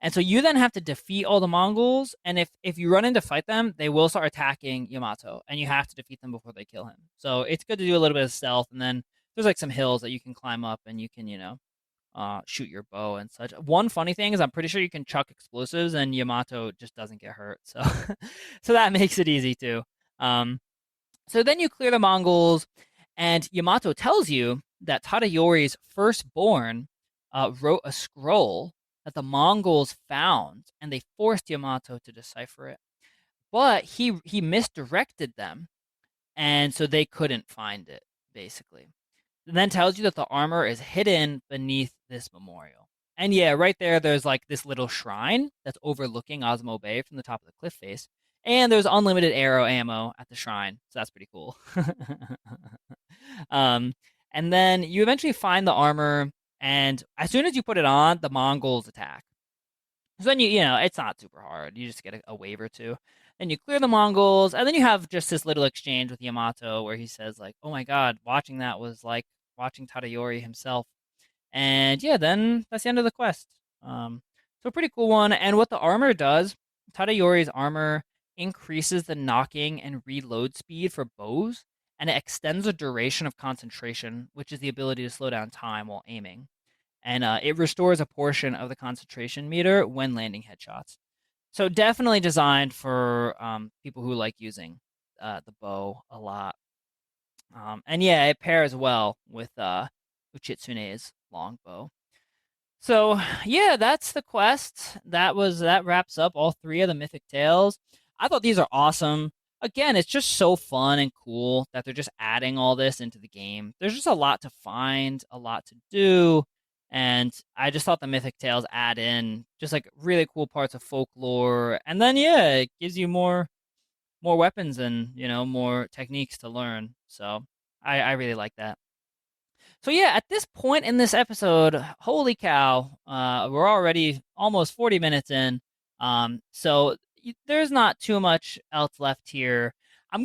And so you then have to defeat all the Mongols, and if you run in to fight them, they will start attacking Yamato, and you have to defeat them before they kill him. So it's good to do a little bit of stealth, and then there's like some hills that you can climb up, and you can, shoot your bow and such. One funny thing is I'm pretty sure you can chuck explosives, and Yamato just doesn't get hurt, so so that makes it easy too. So then you clear the Mongols, and Yamato tells you that Tadayori's firstborn wrote a scroll that the Mongols found, and they forced Yamato to decipher it. But he misdirected them, and so they couldn't find it, basically. And then tells you that the armor is hidden beneath this memorial. And yeah, right there's like this little shrine that's overlooking Azamo Bay from the top of the cliff face. And there's unlimited arrow ammo at the shrine, so that's pretty cool. And then you eventually find the armor, and as soon as you put it on, the Mongols attack. So then it's not super hard. You just get a wave or two. Then you clear the Mongols, and then you have just this little exchange with Yamato where he says like, "Oh my god, watching that was like watching Tadayori himself." And yeah, then that's the end of the quest. So a pretty cool one. And what the armor does, Tadayori's armor increases the knocking and reload speed for bows, and it extends the duration of concentration, which is the ability to slow down time while aiming. And it restores a portion of the concentration meter when landing headshots. So definitely designed for people who like using the bow a lot. And yeah, it pairs well with Uchitsune's longbow. So yeah, that's the quest. That wraps up all 3 of the Mythic Tales. I thought these are awesome. Again, it's just so fun and cool that they're just adding all this into the game. There's just a lot to find, a lot to do, and I just thought the Mythic Tales add in just like really cool parts of folklore, and then yeah, it gives you more weapons and more techniques to learn. So I really like that. So yeah, at this point in this episode, holy cow, we're already almost 40 minutes in. So there's not too much else left here. I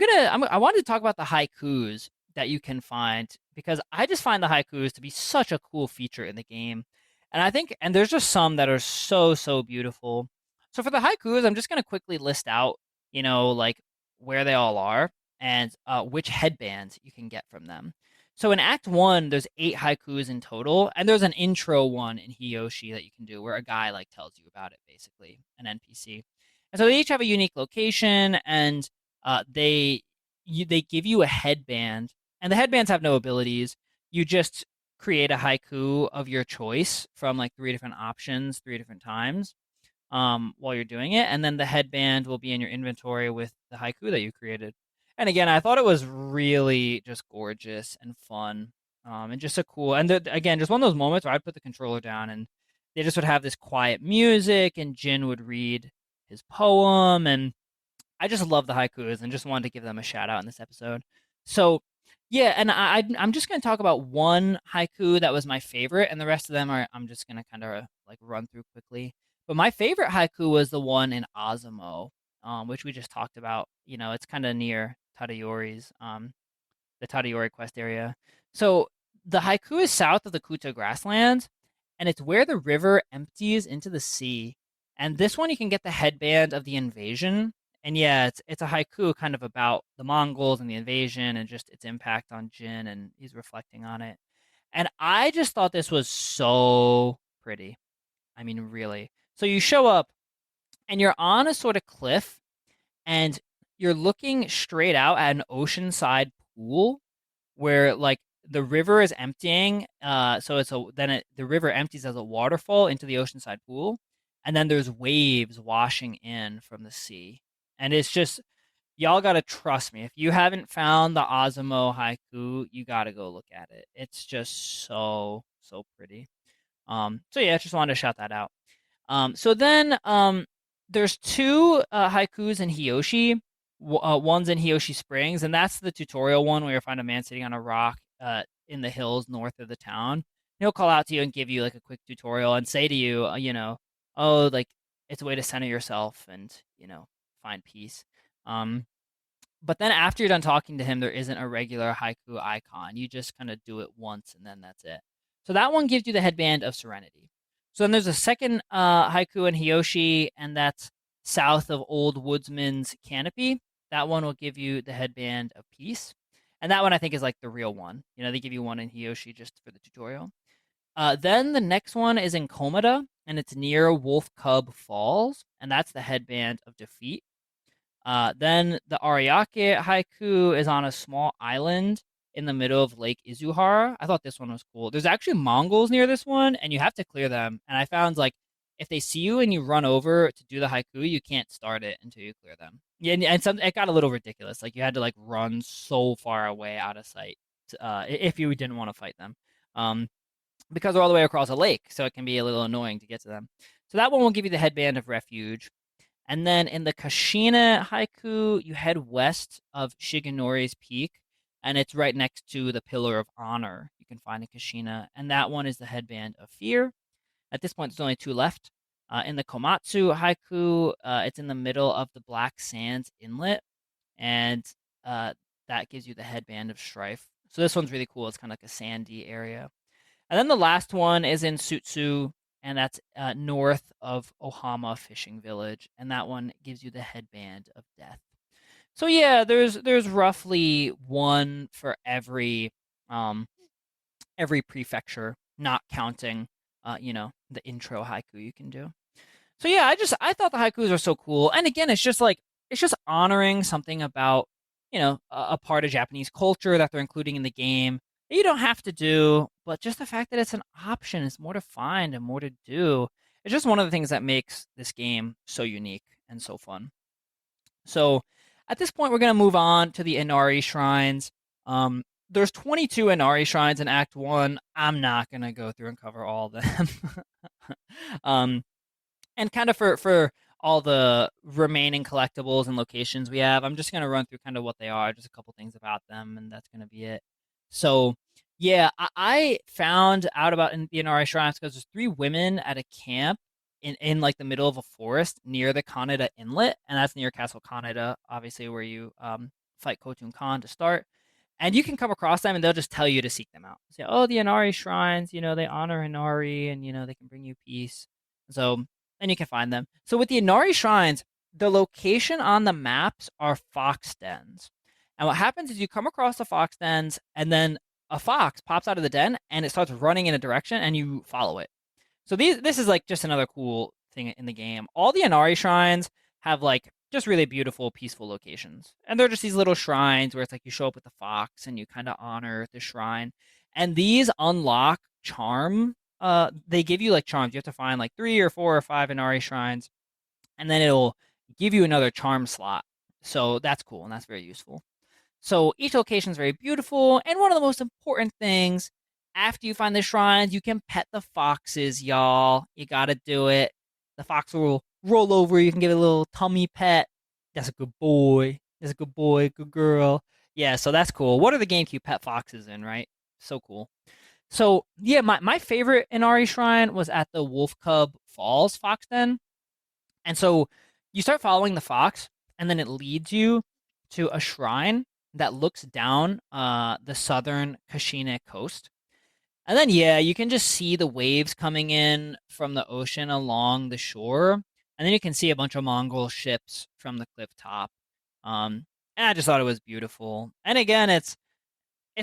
wanted to talk about the haikus that you can find, because I just find the haikus to be such a cool feature in the game. And there's just some that are so beautiful. So for the haikus, I'm just going to quickly list out, like where they all are and which headbands you can get from them. So in Act 1, there's 8 haikus in total, and there's an intro one in Hiyoshi that you can do where a guy like tells you about it, basically, an NPC. And so they each have a unique location, and they give you a headband, and the headbands have no abilities. You just create a haiku of your choice from like 3 different options, 3 different times while you're doing it, and then the headband will be in your inventory with the haiku that you created. And again, I thought it was really just gorgeous and fun, and just a cool. And again, just one of those moments where I'd put the controller down and they just would have this quiet music, and Jin would read his poem, and I just love the haikus and just wanted to give them a shout out in this episode. So yeah, and I'm just gonna talk about one haiku that was my favorite, and the rest of them I'm just gonna kind of like run through quickly. But my favorite haiku was the one in Azumo, which we just talked about. It's kind of near Tadayori's, the Tadayori quest area. So the haiku is south of the Kuta grasslands, and it's where the river empties into the sea. And this one you can get the headband of the invasion. And yeah, it's a haiku kind of about the Mongols and the invasion and just its impact on Jin, and he's reflecting on it. And I just thought this was so pretty. I mean, really. So you show up and you're on a sort of cliff, and you're looking straight out at an oceanside pool where like the river is emptying. So the river empties as a waterfall into the oceanside pool, and then there's waves washing in from the sea. And it's just, y'all gotta trust me. If you haven't found the Azumo haiku, you gotta go look at it. It's just so pretty. So yeah, I just wanted to shout that out. So then there's 2 haikus in Hiyoshi. One's in Hiyoshi Springs, and that's the tutorial one where you find a man sitting on a rock in the hills north of the town. He'll call out to you and give you like a quick tutorial and say to you, oh, like it's a way to center yourself and find peace. But then after you're done talking to him, there isn't a regular haiku icon. You just kind of do it once and then that's it. So that one gives you the headband of serenity. So then there's a second haiku in Hiyoshi, and that's south of Old Woodsman's Canopy. That one will give you the headband of peace. And that one I think is like the real one. They give you one in Hiyoshi just for the tutorial. Then the next one is in Komada, and it's near Wolf Cub Falls, and that's the headband of defeat. Then the Ariake haiku is on a small island in the middle of Lake Izuhara. I thought this one was cool. There's actually Mongols near this one, and you have to clear them. And I found like if they see you and you run over to do the haiku, you can't start it until you clear them. Yeah, and it got a little ridiculous. Like you had to like run so far away out of sight if you didn't want to fight them, because they're all the way across a lake, so it can be a little annoying to get to them. So that one will give you the headband of refuge. And then in the Kashina haiku, you head west of Shigenori's Peak, and it's right next to the Pillar of Honor you can find in Kashina. And that one is the headband of fear. At this point, there's only 2 left. In the Komatsu haiku, it's in the middle of the Black Sands Inlet, and that gives you the headband of strife. So this one's really cool. It's kind of like a sandy area. And then the last one is in Sutsu, and that's north of Ohama Fishing Village, and that one gives you the headband of death. So yeah, there's roughly one for every prefecture, not counting the intro haiku you can do. So yeah, I thought the haikus are so cool, and again, it's just honoring something about a part of Japanese culture that they're including in the game. You don't have to do, but just the fact that it's an option, it's more to find and more to do. It's just one of the things that makes this game so unique and so fun. So at this point, we're going to move on to the Inari Shrines. There's 22 Inari Shrines in Act 1. I'm not going to go through and cover all of them. And kind of for all the remaining collectibles and locations we have, I'm just going to run through kind of what they are, just a couple things about them, and that's going to be it. So yeah, I found out about the Inari Shrines because there's 3 women at a camp in like the middle of a forest near the Kaneda Inlet, and that's near Castle Kaneda, obviously where you fight Khotun Khan to start. And you can come across them and they'll just tell you to seek them out. Say, oh, the Inari Shrines, they honor Inari and, they can bring you peace. So, and you can find them. So with the Inari Shrines, the location on the maps are fox dens. And what happens is you come across the fox dens and then a fox pops out of the den and it starts running in a direction and you follow it. So this is like just another cool thing in the game. All the Inari Shrines have like just really beautiful, peaceful locations. And they're just these little shrines where it's like you show up with the fox and you kind of honor the shrine. And these unlock charm. They give you like charms. You have to find like 3 or 4 or 5 Inari Shrines. And then it'll give you another charm slot. So that's cool and that's very useful. So each location is very beautiful. And one of the most important things, after you find the shrines, you can pet the foxes, y'all. You gotta do it. The fox will roll over. You can give it a little tummy pet. That's a good boy. That's a good boy, good girl. Yeah, so that's cool. What are the GameCube pet foxes in, right? So cool. So yeah, my favorite Inari Shrine was at the Wolf Cub Falls Fox Den. And so you start following the fox, and then it leads you to a shrine that looks down the southern Kashina coast. And then, yeah, you can just see the waves coming in from the ocean along the shore. And then you can see a bunch of Mongol ships from the cliff top. And I just thought it was beautiful. And again, it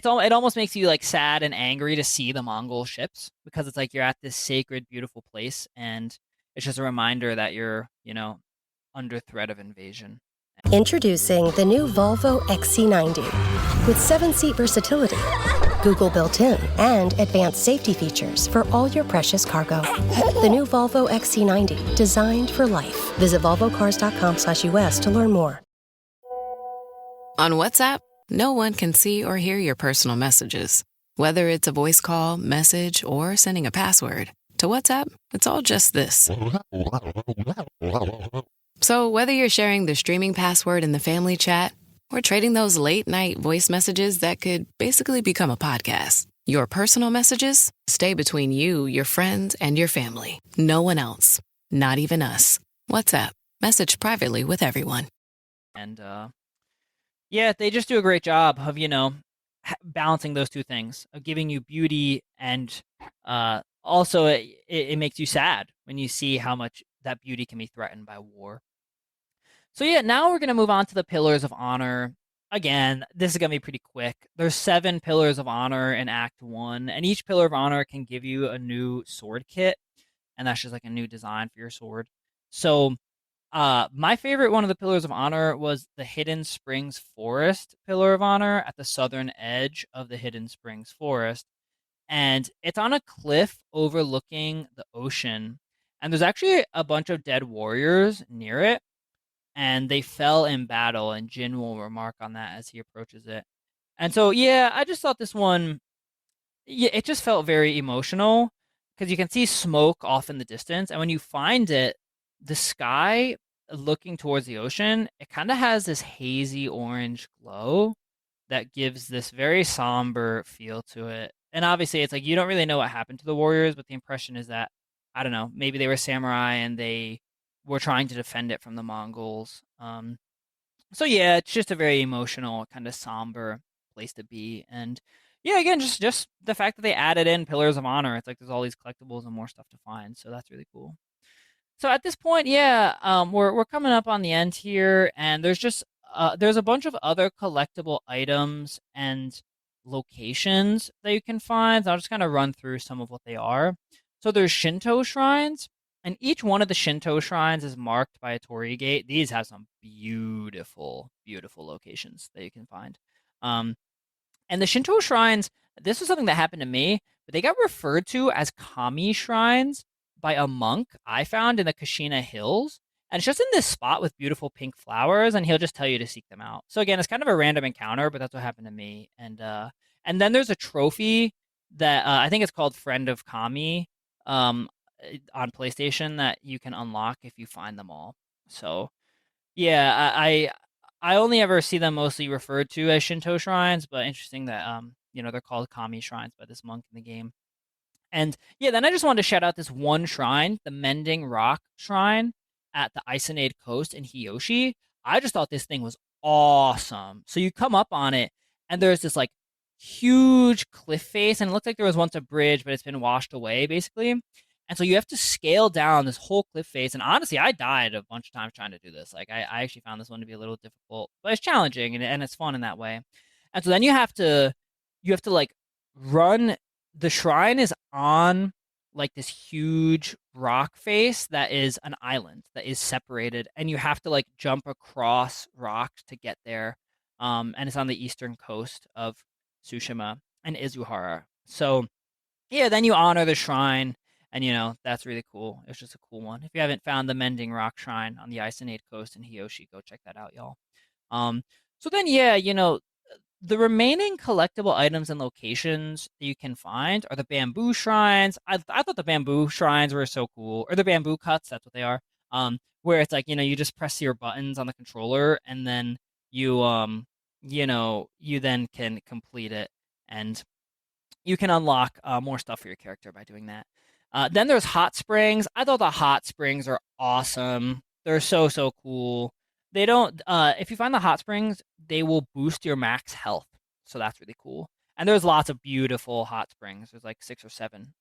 almost makes you like sad and angry to see the Mongol ships because it's like you're at this sacred, beautiful place. And it's just a reminder that you're, under threat of invasion. Introducing the new Volvo XC90 with 7-seat versatility, Google built-in, and advanced safety features for all your precious cargo. The new Volvo XC90, designed for life. Visit volvocars.com/US to learn more. On WhatsApp, no one can see or hear your personal messages. Whether it's a voice call, message, or sending a password. To WhatsApp, it's all just this. So whether you're sharing the streaming password in the family chat or trading those late-night voice messages that could basically become a podcast, your personal messages stay between you, your friends, and your family. No one else. Not even us. WhatsApp. Message privately with everyone. And, yeah, they just do a great job of, balancing those two things, of giving you beauty and also it makes you sad when you see how much that beauty can be threatened by war. So yeah, now we're going to move on to the Pillars of Honor. Again, this is going to be pretty quick. There's 7 Pillars of Honor in Act 1, and each Pillar of Honor can give you a new sword kit, and that's just like a new design for your sword. So my favorite one of the Pillars of Honor was the Hidden Springs Forest Pillar of Honor at the southern edge of the Hidden Springs Forest. And it's on a cliff overlooking the ocean. And there's actually a bunch of dead warriors near it. And they fell in battle, and Jin will remark on that as he approaches it. And so, yeah, I just thought this one, it just felt very emotional because you can see smoke off in the distance. And when you find it, the sky looking towards the ocean, it kind of has this hazy orange glow that gives this very somber feel to it. And obviously, it's like you don't really know what happened to the warriors, but the impression is that, I don't know, maybe they were samurai and they were trying to defend it from the Mongols. So yeah, it's just a very emotional, kind of somber place to be. And yeah, again, just the fact that they added in Pillars of Honor, it's like there's all these collectibles and more stuff to find. So that's really cool. So at this point, yeah, we're coming up on the end here, and there's a bunch of other collectible items and locations that you can find. So I'll just kind of run through some of what they are. So there's Shinto shrines. And each one of the Shinto shrines is marked by a torii gate. These have some beautiful, beautiful locations that you can find. And the Shinto shrines, this was something that happened to me, but they got referred to as kami shrines by a monk I found in the Kashina Hills. And it's just in this spot with beautiful pink flowers, and he'll just tell you to seek them out. So again, it's kind of a random encounter, but that's what happened to me. And then there's a trophy that I think it's called Friend of Kami. On PlayStation that you can unlock if you find them all. So yeah, I only ever see them mostly referred to as Shinto shrines, but interesting that they're called kami shrines by this monk in the game. And yeah, then I just wanted to shout out this one shrine, the Mending Rock Shrine at the Icinade Coast in Hiyoshi. I just thought this thing was awesome. So you come up on it and there's this like huge cliff face, and it looks like there was once a bridge, but it's been washed away basically. And so you have to scale down this whole cliff face. And honestly, I died a bunch of times trying to do this. Like I actually found this one to be a little difficult, but it's challenging and it's fun in that way. And so then you have to like run. The shrine is on like this huge rock face that is an island that is separated, and you have to like jump across rocks to get there. And it's on the eastern coast of Tsushima and Izuhara. So yeah, then you honor the shrine, and that's really cool. It's just a cool one. If you haven't found the Mending Rock Shrine on the Icinade Coast in Hiyoshi, go check that out, y'all. So then yeah, the remaining collectible items and locations that you can find are the bamboo shrines. I thought the bamboo shrines were so cool, or the bamboo cuts. That's what they are. Where it's like you just press your buttons on the controller, and then you then can complete it, and you can unlock more stuff for your character by doing that. Then there's hot springs. I thought the hot springs are awesome. They're so cool. They don't. If you find the hot springs, they will boost your max health. So that's really cool. And there's lots of beautiful hot springs. There's like 6 or 7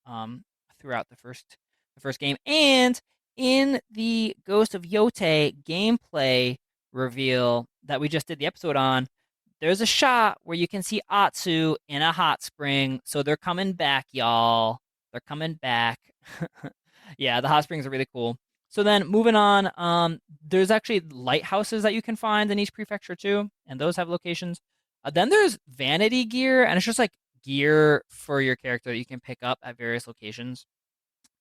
throughout the first game. And in the Ghost of Yotei gameplay reveal that we just did the episode on, there's a shot where you can see Atsu in a hot spring. So they're coming back, y'all. They're coming back. Yeah, the hot springs are really cool. So then moving on, there's actually lighthouses that you can find in each prefecture too, and those have locations. Then there's vanity gear, and it's just like gear for your character that you can pick up at various locations.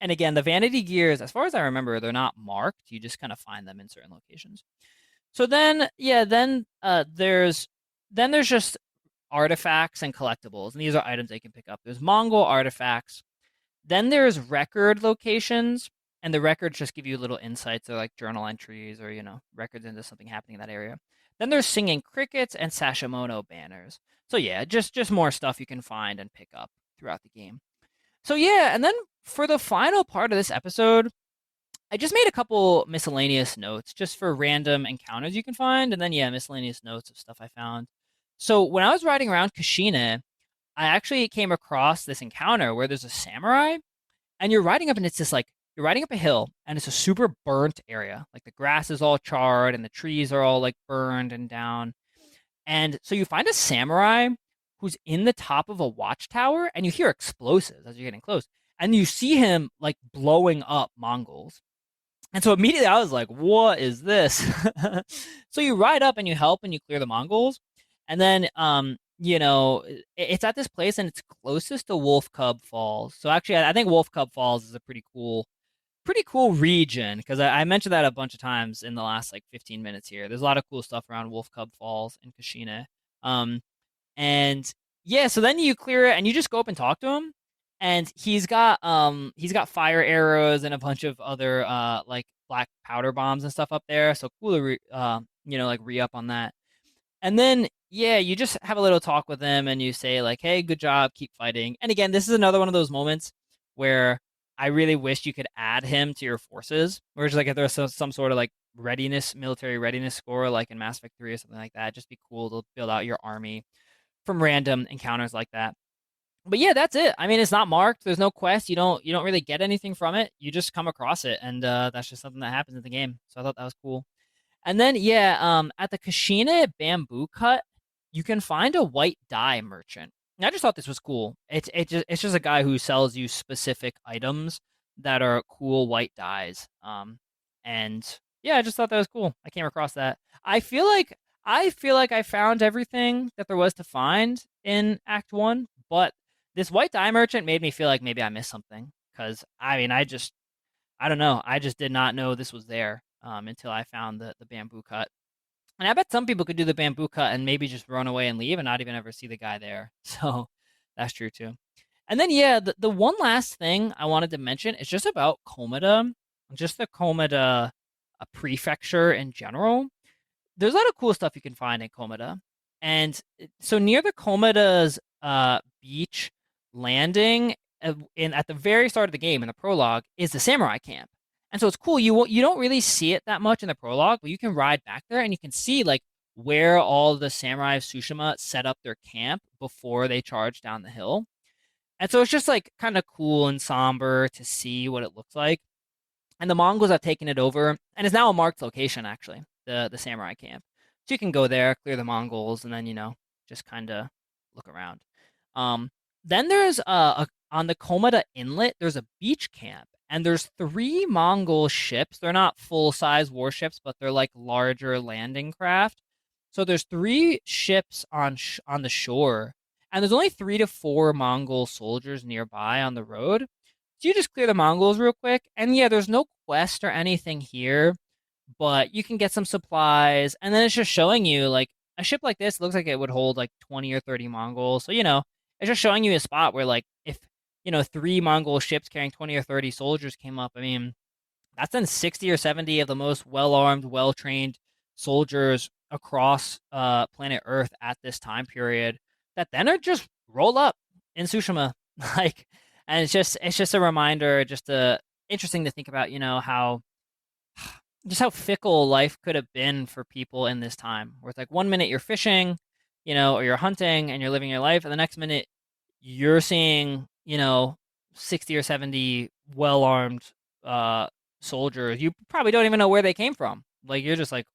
And again, the vanity gears, as far as I remember, they're not marked. You just kind of find them in certain locations. So then, yeah, there's just artifacts and collectibles, and these are items they can pick up. There's Mongol artifacts. Then there's record locations, and the records just give you little insights or like journal entries or, records into something happening in that area. Then there's singing crickets and Sashimono banners. So yeah, just more stuff you can find and pick up throughout the game. So yeah, and then for the final part of this episode, I just made a couple miscellaneous notes just for random encounters you can find, and then yeah, miscellaneous notes of stuff I found. So when I was riding around Kashina, I actually came across this encounter where there's a samurai, and you're riding up, and it's just like you're riding up a hill, and it's a super burnt area. Like the grass is all charred, and the trees are all like burned and down. And so you find a samurai who's in the top of a watchtower, and you hear explosives as you're getting close, and you see him like blowing up Mongols. And so immediately I was like, what is this? So you ride up and you help and you clear the Mongols. And then, it's at this place, and it's closest to Wolf Cub Falls. So actually, I think Wolf Cub Falls is a pretty cool region, because I mentioned that a bunch of times in the last like 15 minutes here. There's a lot of cool stuff around Wolf Cub Falls in Kashina. And yeah, so then you clear it and you just go up and talk to him. And he's got fire arrows and a bunch of other like black powder bombs and stuff up there. So cool to re-up on that. And then yeah, you just have a little talk with him and you say like, hey, good job, keep fighting. And again, this is another one of those moments where I really wish you could add him to your forces. Where it's like if there's some sort of like military readiness score, like in Mass Effect 3 or something like that, it'd just be cool to build out your army from random encounters like that. But yeah, that's it. I mean, it's not marked. There's no quest. You don't really get anything from it. You just come across it, and that's just something that happens in the game. So I thought that was cool. And then yeah, at the Kashina bamboo cut, you can find a white dye merchant. And I just thought this was cool. It's just a guy who sells you specific items that are cool white dyes. And yeah, I just thought that was cool. I came across that. I feel like I found everything that there was to find in Act 1, but this white dye merchant made me feel like maybe I missed something. Because, I mean, I don't know. I just did not know this was there until I found the bamboo cut. And I bet some people could do the bamboo cut and maybe just run away and leave and not even ever see the guy there. So that's true too. And then, yeah, the one last thing I wanted to mention is just about Komeda, just the Komeda prefecture in general. There's a lot of cool stuff you can find in Komeda. And so near the Komeda's beach landing at the very start of the game in the prologue is the samurai camp. And so it's cool. You don't really see it that much in the prologue, but you can ride back there and you can see like where all the samurai of Tsushima set up their camp before they charged down the hill. And so it's just like kind of cool and somber to see what it looks like. And the Mongols have taken it over, and it's now a marked location, actually, the samurai camp. So you can go there, clear the Mongols, and then, just kind of look around. Then there's on the Komada Inlet, there's a beach camp, and there's 3 Mongol ships. They're not full-size warships, but they're like larger landing craft. So there's 3 ships on the shore, and there's only 3 to 4 Mongol soldiers nearby on the road. So you just clear the Mongols real quick, and yeah, there's no quest or anything here, but you can get some supplies, and then it's just showing you, like, a ship like this looks like it would hold like 20 or 30 Mongols. So, it's just showing you a spot where, like, if, 3 Mongol ships carrying 20 or 30 soldiers came up, I mean, that's then 60 or 70 of the most well-armed, well-trained soldiers across planet Earth at this time period that then are just roll up in Tsushima. Like, and it's just a reminder, interesting to think about, how fickle life could have been for people in this time, where it's like one minute you're fishing, or you're hunting and you're living your life, and the next minute you're seeing, 60 or 70 well-armed soldiers. You probably don't even know where they came from. Like, you're just like,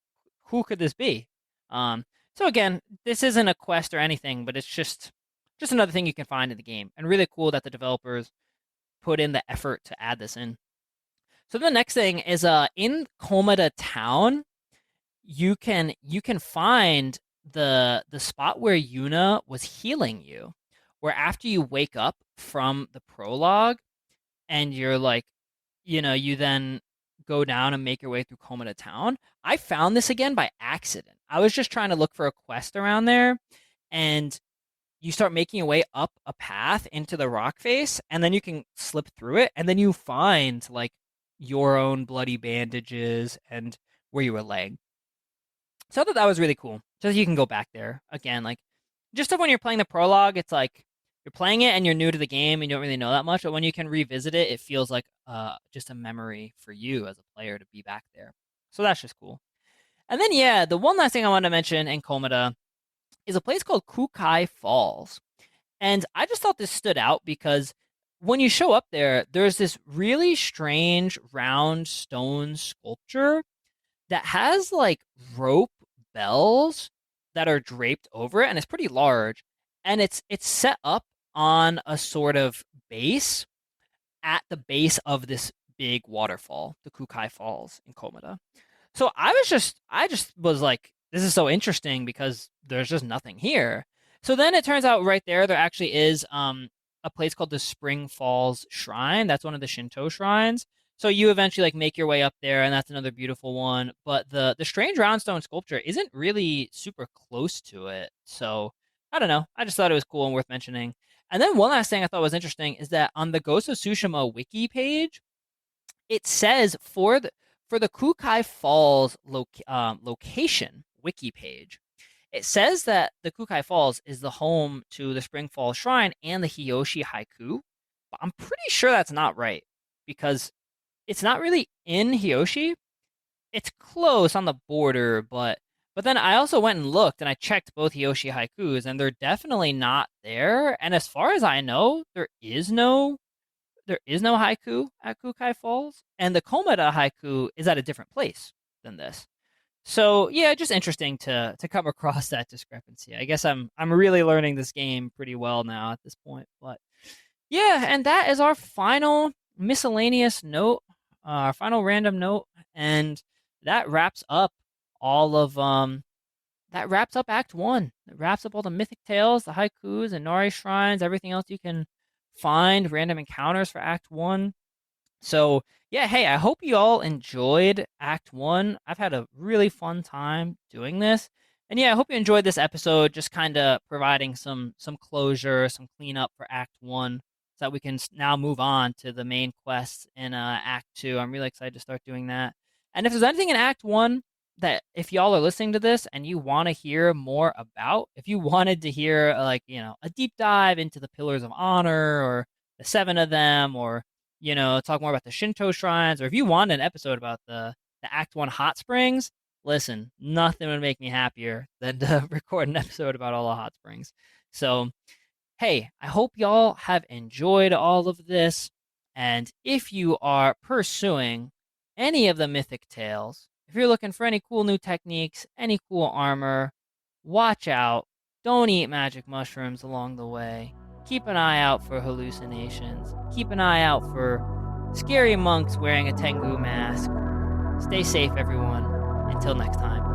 who could this be? So again, this isn't a quest or anything, but it's just another thing you can find in the game, and really cool that the developers put in the effort to add this in. So the next thing is in Komada town, you can find the spot where Yuna was healing you, where after you wake up from the prologue and you're like, you then go down and make your way through Komada town. I found this again by accident. I was just trying to look for a quest around there, and you start making your way up a path into the rock face, and then you can slip through it, and then you find, like, your own bloody bandages and where you were laying. So I thought that was really cool. So you can go back there again, like, just when you're playing the prologue, it's like you're playing it and you're new to the game and you don't really know that much, but when you can revisit it, it feels like just a memory for you as a player to be back there. So that's just cool. And then, yeah, the one last thing I want to mention in Komada is a place called Kukai Falls. And I just thought this stood out because when you show up there, there's this really strange round stone sculpture that has, like, rope bells that are draped over it, and it's pretty large. And it's set up on a sort of base at the base of this big waterfall, the Kukai Falls in Komada. So I just was like, this is so interesting because there's just nothing here. So then it turns out right there actually is a place called the Spring Falls Shrine. That's one of the Shinto shrines. So you eventually, like, make your way up there, and that's another beautiful one. But the strange roundstone sculpture isn't really super close to it. So I don't know. I just thought it was cool and worth mentioning. And then one last thing I thought was interesting is that on the Ghost of Tsushima wiki page, it says for the Kukai Falls location wiki page, it says that the Kukai Falls is the home to the Spring Falls Shrine and the Hiyoshi Haiku. But I'm pretty sure that's not right, because it's not really in Hiyoshi. It's close on the border, but then I also went and looked, and I checked both Hiyoshi Haikus, and they're definitely not there. And as far as I know, there is no haiku at Kukai Falls, and the Komada haiku is at a different place than this. So yeah, just interesting to come across that discrepancy. I guess I'm really learning this game pretty well now at this point. But yeah, and that is our final miscellaneous note, our final random note, and that wraps up all of that wraps up Act 1. It wraps up all the Mythic Tales, the haikus, Inari Shrines, everything else you can find, random encounters for Act 1. So, yeah, hey, I hope you all enjoyed Act 1. I've had a really fun time doing this. And yeah, I hope you enjoyed this episode, just kind of providing some closure, some cleanup for Act 1, so that we can now move on to the main quests in Act 2. I'm really excited to start doing that. And if there's anything in Act 1 that, if y'all are listening to this and you want to hear more about, if you wanted to hear, like, a deep dive into the Pillars of Honor or the 7 of them, or, talk more about the Shinto shrines, or if you want an episode about the Act 1 hot springs, listen, nothing would make me happier than to record an episode about all the hot springs. So, hey, I hope y'all have enjoyed all of this. And if you are pursuing any of the Mythic Tales, if you're looking for any cool new techniques, any cool armor, watch out. Don't eat magic mushrooms along the way. Keep an eye out for hallucinations. Keep an eye out for scary monks wearing a Tengu mask. Stay safe, everyone. Until next time.